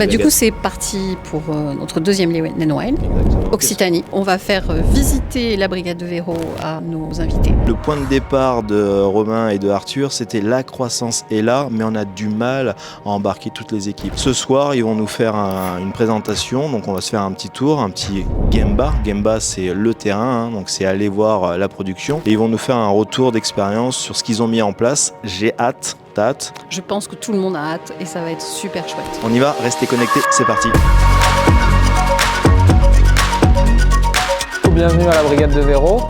Du coup, c'est parti pour notre deuxième Lean Wine, Occitanie. On va faire visiter la brigade de Véro à nos invités. Le point de départ de Romain et de Arthur, c'était la croissance est là, mais on a du mal à embarquer toutes les équipes. Ce soir, ils vont nous faire une présentation, donc on va se faire un petit tour, un petit Gemba. Gemba, c'est le terrain, donc c'est aller voir la production. Et ils vont nous faire un retour d'expérience sur ce qu'ils ont mis en place. J'ai hâte. Je pense que tout le monde a hâte et ça va être super chouette. On y va, restez connectés, c'est parti. Bienvenue à la brigade de Véro.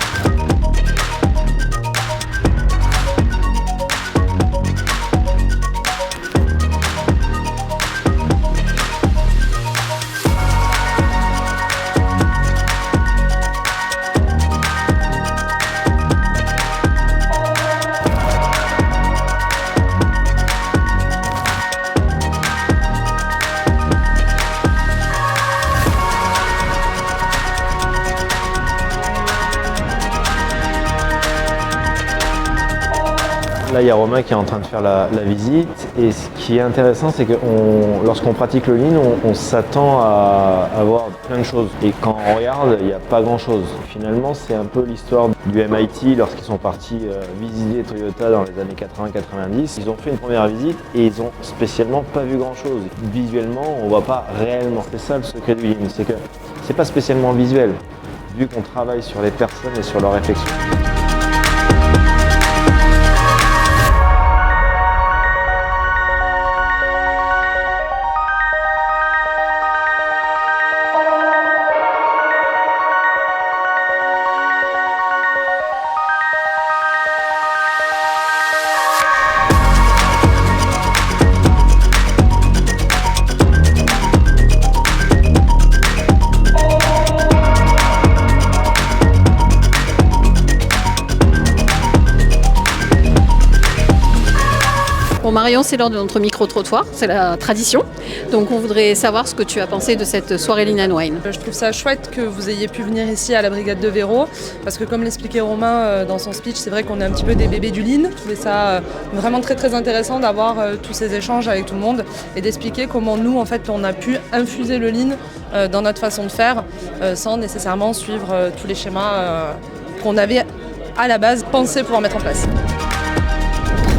Là, il y a Romain qui est en train de faire la visite. Et ce qui est intéressant, c'est que lorsqu'on pratique le lean, on s'attend à avoir plein de choses. Et quand on regarde, il n'y a pas grand-chose. Finalement, c'est un peu l'histoire du MIT lorsqu'ils sont partis visiter Toyota dans les années 80-90. Ils ont fait une première visite et ils n'ont spécialement pas vu grand-chose. Visuellement, on ne voit pas réellement. C'est ça le secret du lean, c'est que c'est pas spécialement visuel, vu qu'on travaille sur les personnes et sur leur réflexion. Bon Marion, c'est l'heure de notre micro-trottoir, c'est la tradition. Donc on voudrait savoir ce que tu as pensé de cette soirée Lean Wine. Je trouve ça chouette que vous ayez pu venir ici à la brigade de Véro, parce que comme l'expliquait Romain dans son speech, c'est vrai qu'on est un petit peu des bébés du Lean. Je trouvais ça vraiment très très intéressant d'avoir tous ces échanges avec tout le monde et d'expliquer comment nous en fait on a pu infuser le Lean dans notre façon de faire sans nécessairement suivre tous les schémas qu'on avait à la base pensé pouvoir mettre en place.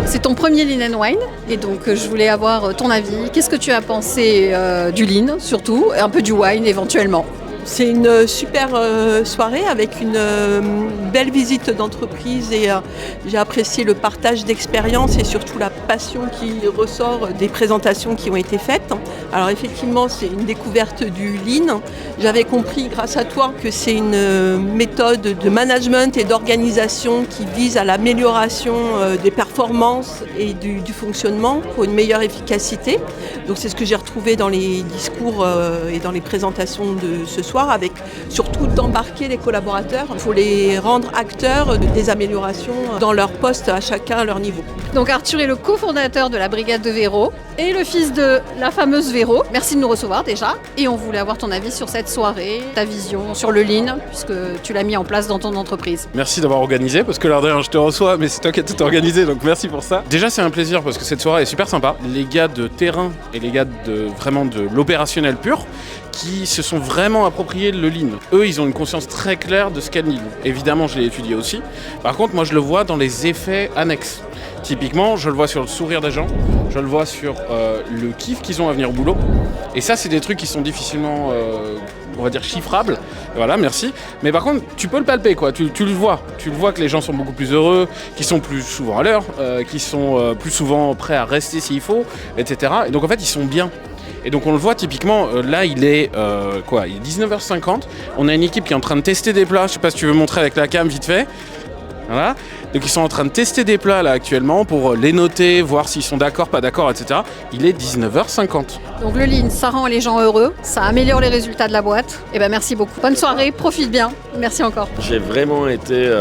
C'est ton premier Lean Wine et donc je voulais avoir ton avis. Qu'est-ce que tu as pensé du Lean surtout, et un peu du wine éventuellement? C'est une super soirée avec une belle visite d'entreprise et j'ai apprécié le partage d'expériences et surtout la passion qui ressort des présentations qui ont été faites. Alors effectivement, c'est une découverte du Lean. J'avais compris grâce à toi que c'est une méthode de management et d'organisation qui vise à l'amélioration des performances et du fonctionnement pour une meilleure efficacité. Donc c'est ce que j'ai retrouvé dans les discours et dans les présentations de ce soir, avec surtout d'embarquer les collaborateurs. Il faut les rendre acteurs des améliorations dans leur poste, à chacun à leur niveau. Donc Arthur est le cofondateur de la brigade de Véro et le fils de la fameuse Véro. Merci de nous recevoir déjà. Et on voulait avoir ton avis sur cette soirée, ta vision sur le Lean, puisque tu l'as mis en place dans ton entreprise. Merci d'avoir organisé, parce que l'heure derrière je te reçois, mais c'est toi qui as tout organisé, donc merci pour ça. Déjà c'est un plaisir parce que cette soirée est super sympa. Les gars de terrain et les gars de l'opérationnel pur, qui se sont vraiment appropriés le Lean. Eux, ils ont une conscience très claire de ce qu'est le Lean. Évidemment, je l'ai étudié aussi. Par contre, moi, je le vois dans les effets annexes. Typiquement, je le vois sur le sourire des gens, je le vois sur le kiff qu'ils ont à venir au boulot. Et ça, c'est des trucs qui sont difficilement, on va dire, chiffrables. Voilà, merci. Mais par contre, tu peux le palper, quoi. Tu le vois. Tu le vois que les gens sont beaucoup plus heureux, qu'ils sont plus souvent à l'heure, qu'ils sont plus souvent prêts à rester s'il faut, etc. Et donc, en fait, ils sont bien. Et donc on le voit typiquement, là il est il est 19h50, on a une équipe qui est en train de tester des plats, je sais pas si tu veux montrer avec la cam vite fait. Voilà. Donc ils sont en train de tester des plats là actuellement pour les noter, voir s'ils sont d'accord, pas d'accord, etc. Il est 19h50. Donc le Lean, ça rend les gens heureux, ça améliore les résultats de la boîte. Et ben merci beaucoup. Bonne soirée, profite bien. Merci encore. J'ai vraiment été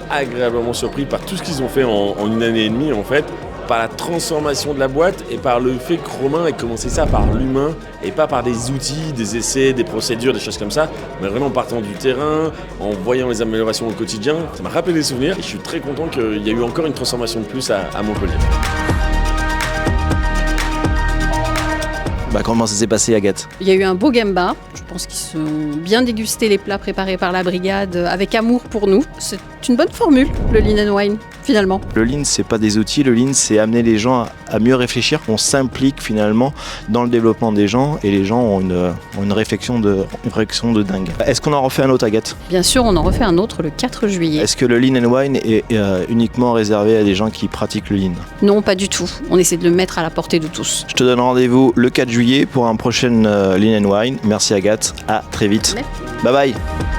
agréablement surpris par tout ce qu'ils ont fait en une année et demie en fait. Par la transformation de la boîte et par le fait que Romain ait commencé ça par l'humain et pas par des outils, des essais, des procédures, des choses comme ça, mais vraiment en partant du terrain, en voyant les améliorations au quotidien. Ça m'a rappelé des souvenirs et je suis très content qu'il y ait eu encore une transformation de plus à Montpellier. Bah, comment ça s'est passé, Agathe? Il y a eu un beau gamba. Je pense qu'ils sont bien dégustés les plats préparés par la brigade avec amour pour nous. C'est une bonne formule, le Lean & Wine, finalement. Le Lean, c'est pas des outils, le Lean, c'est amener les gens à mieux réfléchir. On s'implique finalement dans le développement des gens et les gens ont une réflexion de dingue. Est-ce qu'on en refait un autre, Agathe? Bien sûr, on en refait un autre le 4 juillet. Est-ce que le Lean & Wine est uniquement réservé à des gens qui pratiquent le Lean? Non, pas du tout. On essaie de le mettre à la portée de tous. Je te donne rendez-vous le 4 juillet pour un prochain Lean & Wine. Merci, Agathe. À très vite. Merci. Bye bye.